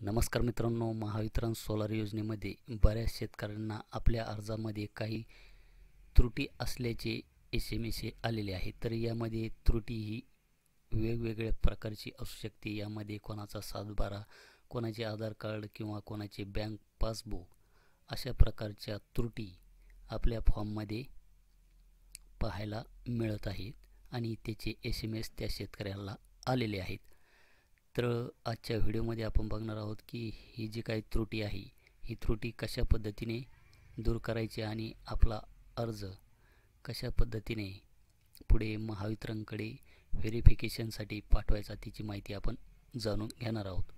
नमस्कार मित्रांनो, महावितरण सोलार योजनेमध्ये बऱ्याच शेतकऱ्यांना आपल्या अर्जामध्ये काही त्रुटी असल्याचे SMS आलेले आहेत. तर यामध्ये त्रुटी ही वेगवेगळ्या प्रकारची असू शकते. यामध्ये कोणाचा 7/12, कोणाचे आधार कार्ड किंवा कोणाचे बँक पासबुक अशा प्रकारच्या त्रुटी आपल्या फॉर्ममध्ये पाहायला मिळत आहेत आणि त्याचे SMS त्या शेतकऱ्याला आलेले आहेत. तर आजच्या व्हिडिओमध्ये आपण बघणार आहोत की ही जी काही त्रुटी आहे, ही त्रुटी कशा पद्धतीने दूर करायची आणि आपला अर्ज कशा पद्धतीने पुढे महावितरणकडे व्हेरिफिकेशनसाठी पाठवायचा त्याची माहिती आपण जाणून घेणार आहोत.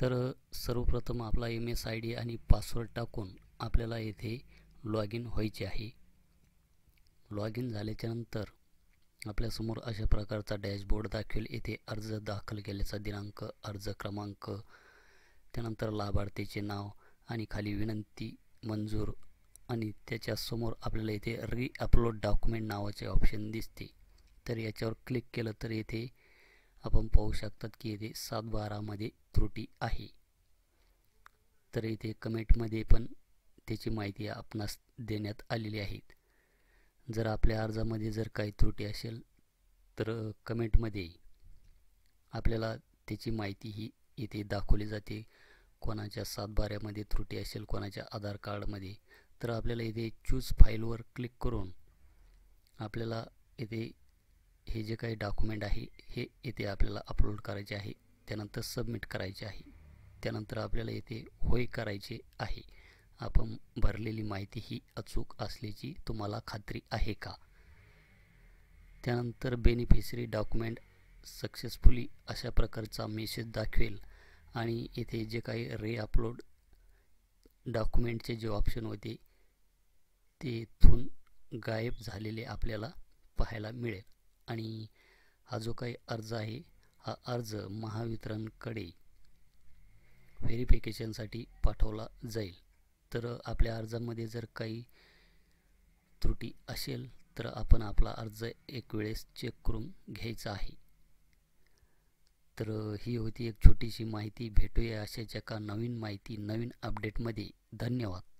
तर सर्वप्रथम आपला MS-ID आणि पासवर्ड टाकून आपल्याला येथे लॉग इन व्हायचे आहे. लॉग इन झाल्याच्यानंतर आपल्यासमोर अशा प्रकारचा डॅशबोर्ड दाखवेल. येथे अर्ज दाखल केल्याचा दिनांक, अर्ज क्रमांक, त्यानंतर लाभार्थीचे नाव आणि खाली विनंती मंजूर आणि त्याच्यासमोर आपल्याला येथे री-अपलोड डॉक्युमेंट नावाचे ऑप्शन दिसते. तर याच्यावर क्लिक केलं तर येथे आपण पाहू शकतात की येथे 7/12 मध्ये त्रुटी आहे. तर इथे कमेंटमध्ये पण त्याची माहिती आपणास देण्यात आलेली आहे. जर आपल्या अर्जामध्ये जर काही त्रुटी असेल तर कमेंटमध्ये आपल्याला त्याची माहिती ही इथे दाखवली जाते. कोणाच्या 7/12 मध्ये त्रुटी असेल, कोणाच्या आधार कार्डमध्ये, तर आपल्याला इथे चूज फाईलवर क्लिक करून आपल्याला इथे हे जे काही डॉक्युमेंट आहे हे इथे आपल्याला अपलोड करायचे आहे. त्यानंतर सबमिट करायचे आहे. त्यानंतर आपल्याला इथे होय करायचे आहे. आपण भरलेली माहिती ही अचूक असल्याची तुम्हाला खात्री आहे का? त्यानंतर बेनिफिशरी डॉक्युमेंट सक्सेसफुली अशा प्रकारचा मेसेज दाखवेल आणि इथे जे काही री-अपलोड डॉक्युमेंटचे जे ऑप्शन होते ते इथून गायब झालेले आपल्याला पाहायला मिळेल आणि हा जो काही अर्ज आहे हा अर्ज महावितरणकडे व्हेरिफिकेशनसाठी पाठवला जाईल. तर आपल्या अर्जामध्ये जर काही त्रुटी असेल तर आपण आपला अर्ज एक वेळेस चेक करून घ्यायचा आहे. तर ही होती एक छोटीशी माहिती. भेटूया अशाच एका नवीन माहिती, नवीन अपडेटमध्ये. धन्यवाद.